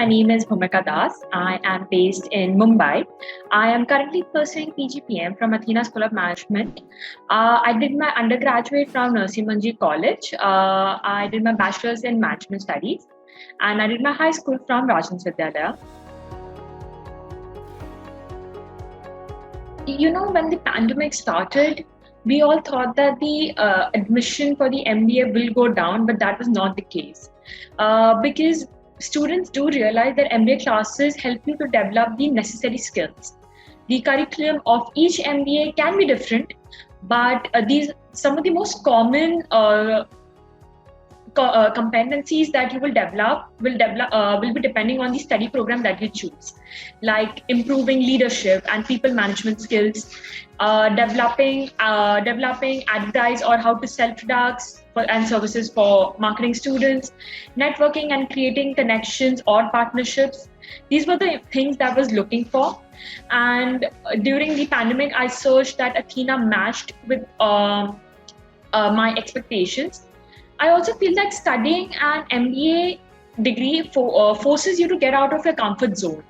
My name is Bhumika Das. I am based in Mumbai. I am currently pursuing PGPM from Athena School of Management. I did my undergraduate from Narasimha Manji College. I did my bachelor's in management studies, and I did my high school from Rajans Vidyalaya. When the pandemic started, we all thought that the admission for the MBA will go down, but that was not the case. Because students do realize that MBA classes help you to develop the necessary skills. The curriculum of each MBA can be different, but some of the most common competencies that you will develop will be depending on the study program that you choose, like improving leadership and people management skills, developing advertise or how to sell products and services for marketing students, networking and creating connections or partnerships. These were the things that I was looking for. And during the pandemic, I searched that Athena matched with my expectations. I also feel that studying an MBA degree forces you to get out of your comfort zone.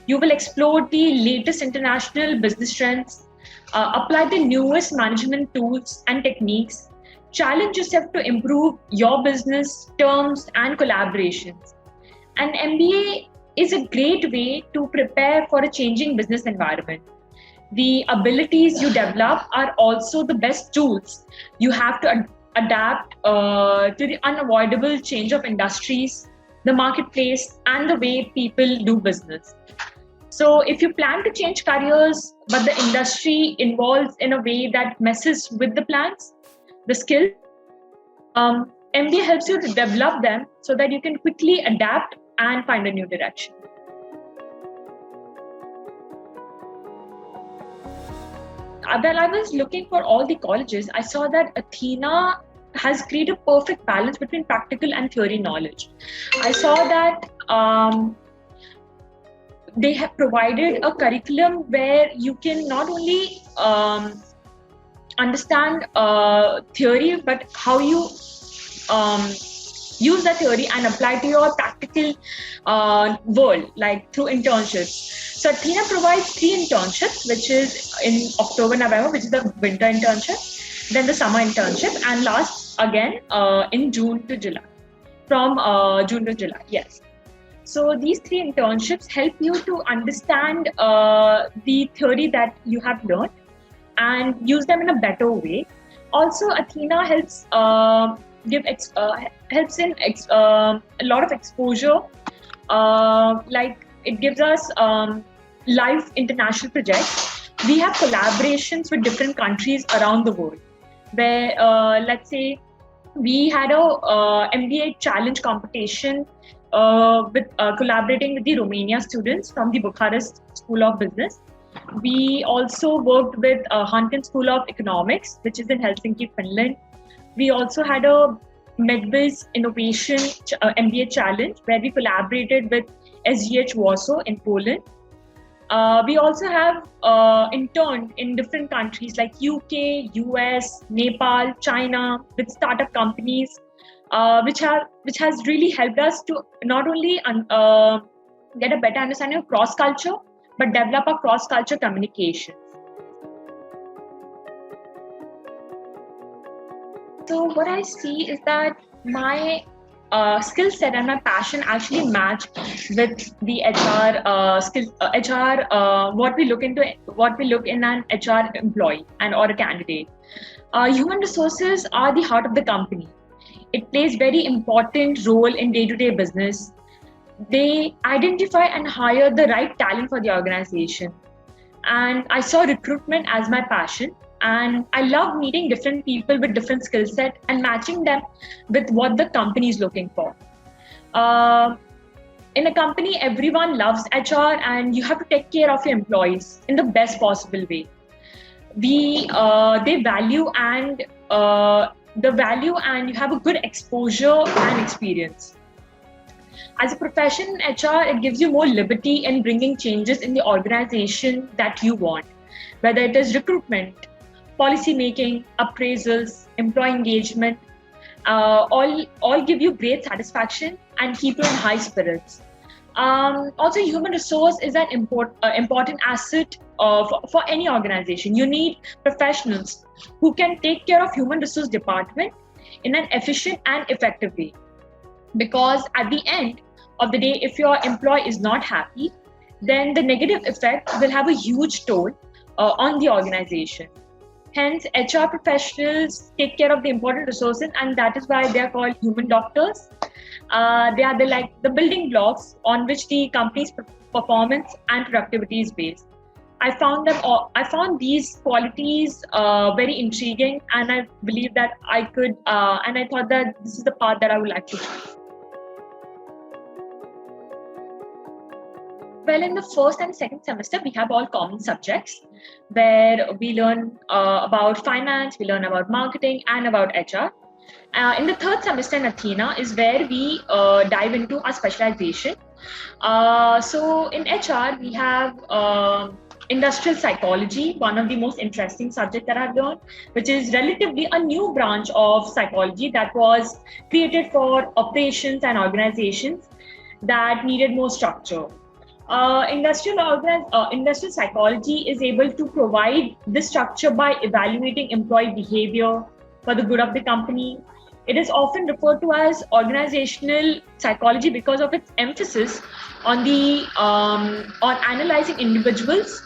You will explore the latest international business trends, apply the newest management tools and techniques, challenge yourself to improve your business terms and collaborations. An MBA is a great way to prepare for a changing business environment. The abilities you develop are also the best tools you have to adapt to the unavoidable change of industries, the marketplace, and the way people do business. So if you plan to change careers, but the industry evolves in a way that messes with the plans, the skills, MBA helps you to develop them so that you can quickly adapt and find a new direction. When I was looking for all the colleges, I saw that Athena has created a perfect balance between practical and theory knowledge. I saw that they have provided a curriculum where you can not only understand theory, but how you use that theory and apply to your practical world, like through internships. So Athena provides 3 internships, which is in October, November, which is the winter internship, then the summer internship, and last again in June to July, from June to July, yes. So these 3 internships help you to understand the theory that you have learned and use them in a better way. Also, Athena helps helps in a lot of exposure. Like it gives us live international projects. We have collaborations with different countries around the world. Where let's say we had a MBA challenge competition with collaborating with the Romania students from the Bucharest School of Business. We also worked with Hunton School of Economics, which is in Helsinki, Finland. We also had a MedBiz Innovation MBA Challenge where we collaborated with SGH Warsaw in Poland. We also have interned in different countries like UK, US, Nepal, China with startup companies, which has really helped us to not only get a better understanding of cross culture, but develop a cross culture communication. So what I see is that my skill set and my passion actually match with the HR what we look in an HR employee or a candidate. Human resources are the heart of the company. It plays very important role in day-to-day business. They identify and hire the right talent for the organization. And I saw recruitment as my passion. And I love meeting different people with different skill set and matching them with what the company is looking for. In a company, everyone loves HR and you have to take care of your employees in the best possible way. They value and you have a good exposure and experience. As a profession in HR, it gives you more liberty in bringing changes in the organization that you want, whether it is recruitment, policy making, appraisals, employee engagement, all give you great satisfaction and keep you in high spirits. Also, human resource is an important asset for any organization. You need professionals who can take care of human resource department in an efficient and effective way. Because at the end of the day, if your employee is not happy, then the negative effect will have a huge toll on the organization. Hence, HR professionals take care of the important resources, and that is why they are called human doctors. They are the building blocks on which the company's performance and productivity is based. I found these qualities very intriguing, and I believe that I could, and I thought that this is the path that I would like to choose. Well, in the first and second semester, we have all common subjects where we learn about finance, we learn about marketing, and about HR. In the third semester in Athena is where we dive into our specialization. So in HR, we have industrial psychology, one of the most interesting subjects that I've learned, which is relatively a new branch of psychology that was created for operations and organizations that needed more structure. Industrial psychology is able to provide this structure by evaluating employee behavior for the good of the company. It is often referred to as organizational psychology because of its emphasis on on analyzing individuals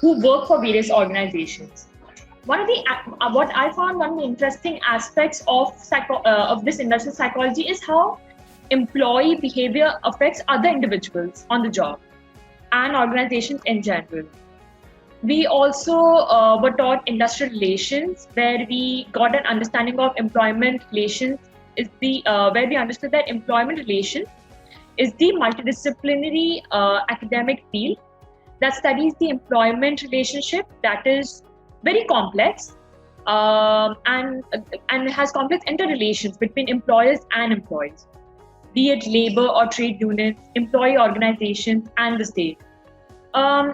who work for various organizations. What I found one of the interesting aspects of this industrial psychology is how employee behavior affects other individuals on the job and organizations in general. We also were taught industrial relations, where we got an understanding of employment relations. Where we understood that employment relations is the multidisciplinary academic field that studies the employment relationship that is very complex and has complex interrelations between employers and employees, be it labor or trade unions, employee organizations, and the state.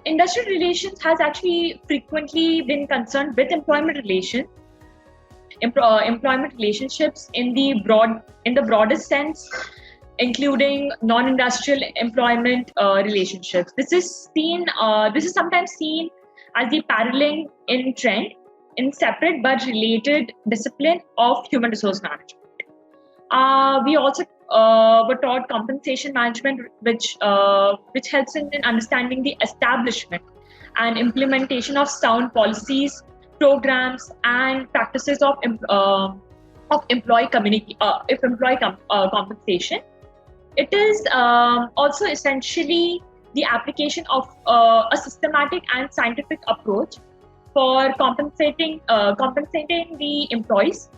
Industrial relations has actually frequently been concerned with employment relations, employment relationships in the broadest sense, including non-industrial employment relationships. This is sometimes seen as the paralleling in trend in separate but related discipline of human resource management. We also were taught compensation management, which helps in understanding the establishment and implementation of sound policies, programs, and practices of employee compensation. It is also essentially the application of a systematic and scientific approach for compensating the employees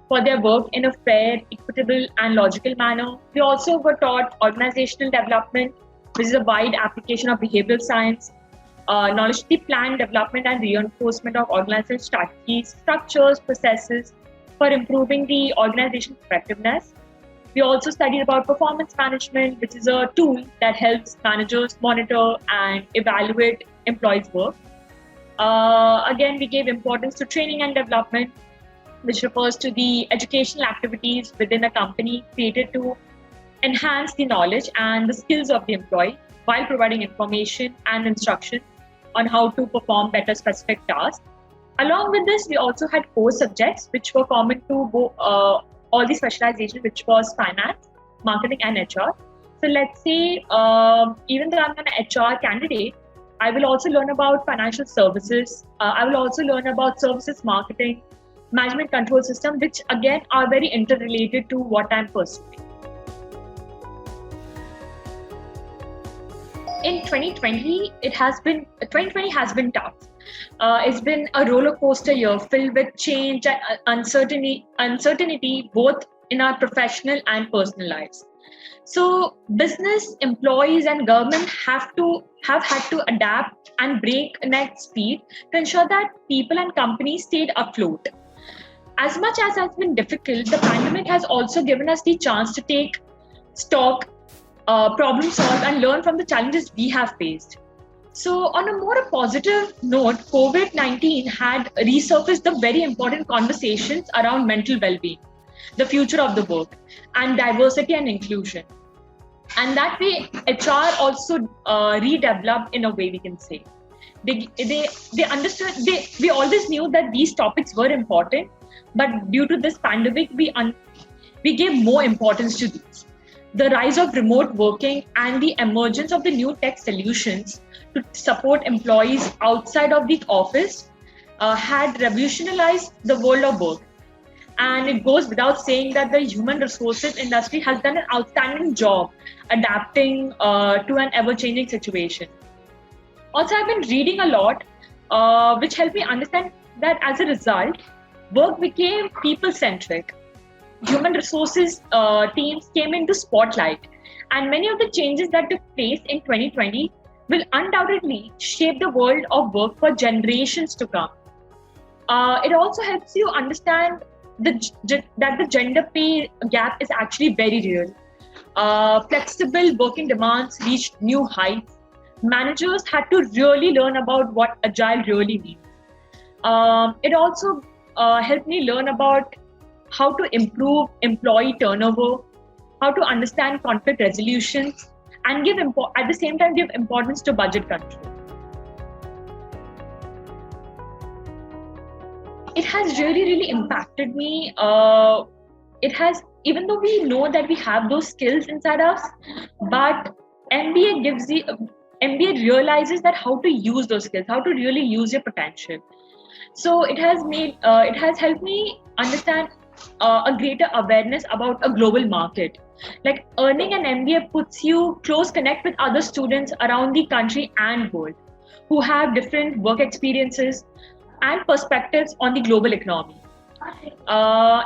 for their work in a fair, equitable, and logical manner. We also were taught organizational development, which is a wide application of behavioral science, knowledge the plan, development, and reinforcement of organizational strategies, structures, processes for improving the organization's effectiveness. We also studied about performance management, which is a tool that helps managers monitor and evaluate employees' work. Again, we gave importance to training and development, which refers to the educational activities within a company created to enhance the knowledge and the skills of the employee while providing information and instruction on how to perform better specific tasks. Along with this, we also had core subjects which were common to all the specializations, which was finance, marketing, and HR. So let's say, even though I'm an HR candidate, I will also learn about financial services. I will also learn about services marketing, management control system, which again are very interrelated to what I'm pursuing. In 2020, 2020 has been tough. It's been a roller coaster year filled with change and uncertainty both in our professional and personal lives. So business, employees, and government have had to adapt and breakneck speed to ensure that people and companies stayed afloat. As much as has been difficult, the pandemic has also given us the chance to take stock, problem solve, and learn from the challenges we have faced. So on a more positive note, COVID-19 had resurfaced the very important conversations around mental well-being, the future of the work, and diversity and inclusion. And that way HR also redeveloped, in a way we can say. They understood, we always knew that these topics were important, but due to this pandemic we gave more importance to these. The rise of remote working and the emergence of the new tech solutions to support employees outside of the office had revolutionized the world of work. And it goes without saying that the human resources industry has done an outstanding job adapting to an ever-changing situation. Also, I've been reading a lot, which helped me understand that as a result, work became people-centric. Human resources teams came into spotlight, and many of the changes that took place in 2020 will undoubtedly shape the world of work for generations to come. It also helps you understand that the gender pay gap is actually very real. Flexible working demands reached new heights. Managers had to really learn about what agile really means. It also helped me learn about how to improve employee turnover, how to understand conflict resolutions, and at the same time give importance to budget control. It has really impacted me. It has, even though we know that we have those skills inside us, but MBA realizes that how to use those skills, how to really use your potential. So it has helped me understand a greater awareness about a global market. Like, earning an MBA puts you close connect with other students around the country and world who have different work experiences and perspectives on the global economy.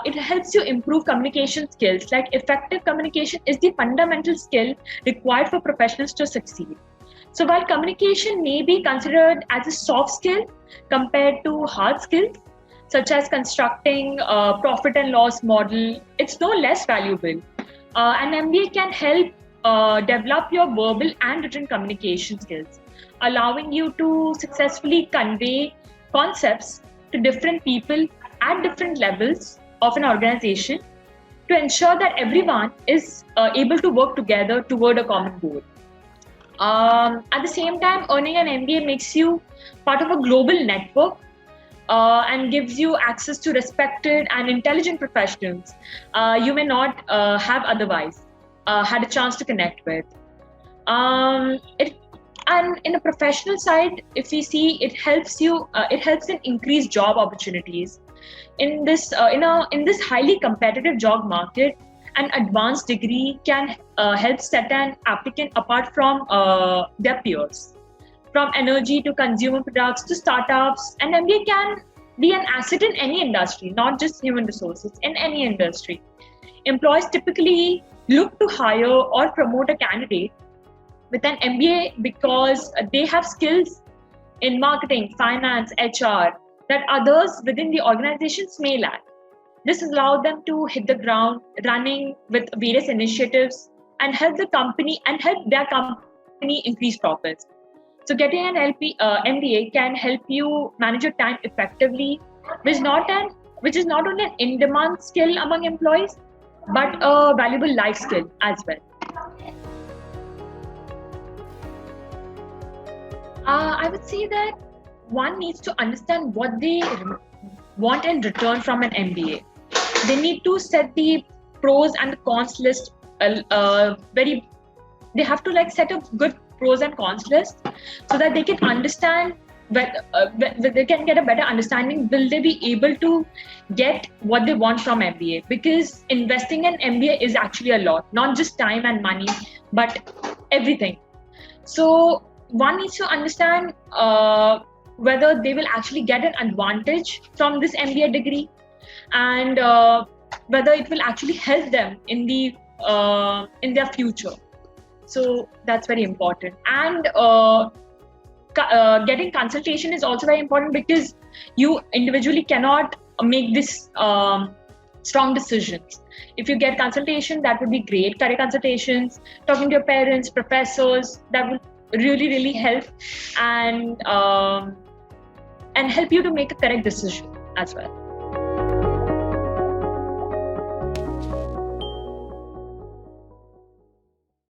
It helps you improve communication skills. Like, effective communication is the fundamental skill required for professionals to succeed. So while communication may be considered as a soft skill compared to hard skills, such as constructing a profit and loss model, it's no less valuable. An MBA can help develop your verbal and written communication skills, allowing you to successfully convey concepts to different people at different levels of an organization to ensure that everyone is able to work together toward a common goal. At the same time, earning an MBA makes you part of a global network and gives you access to respected and intelligent professionals you may not have otherwise had a chance to connect with. And in a professional side, if we see, it helps in increase job opportunities. In this highly competitive job market, an advanced degree can help set an applicant apart from their peers. From energy to consumer products to startups, an MBA can be an asset in any industry, not just human resources, in any industry. Employers typically look to hire or promote a candidate with an MBA because they have skills in marketing, finance, HR that others within the organizations may lack. This allows them to hit the ground running with various initiatives and help their company increase profits. So getting an MBA can help you manage your time effectively, which is not only an in-demand skill among employees, but a valuable life skill as well. I would say that one needs to understand what they want in return from an MBA. They need to set the pros and the cons list. They have to set a good pros and cons list so that they can understand they can get a better understanding. Will they be able to get what they want from MBA? Because investing in MBA is actually a lot, not just time and money, but everything. So one needs to understand whether they will actually get an advantage from this MBA degree, and whether it will actually help them in their future. So that's very important. And getting consultation is also very important, because you individually cannot make this strong decisions. If you get consultation, that would be great. Career consultations, talking to your parents, professors, that will really help, and help you to make a correct decision as well.